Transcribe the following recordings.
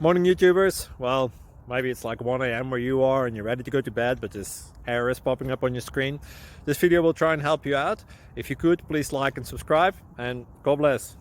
Morning YouTubers. Well, maybe it's like 1 a.m. where you are and you're ready to go to bed, but this error is popping up on your screen. This video will try and help you out. If you could, please like and subscribe, and God bless.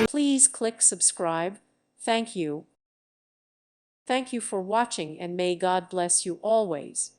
Please click subscribe. Thank you. Thank you for watching, and may God bless you always.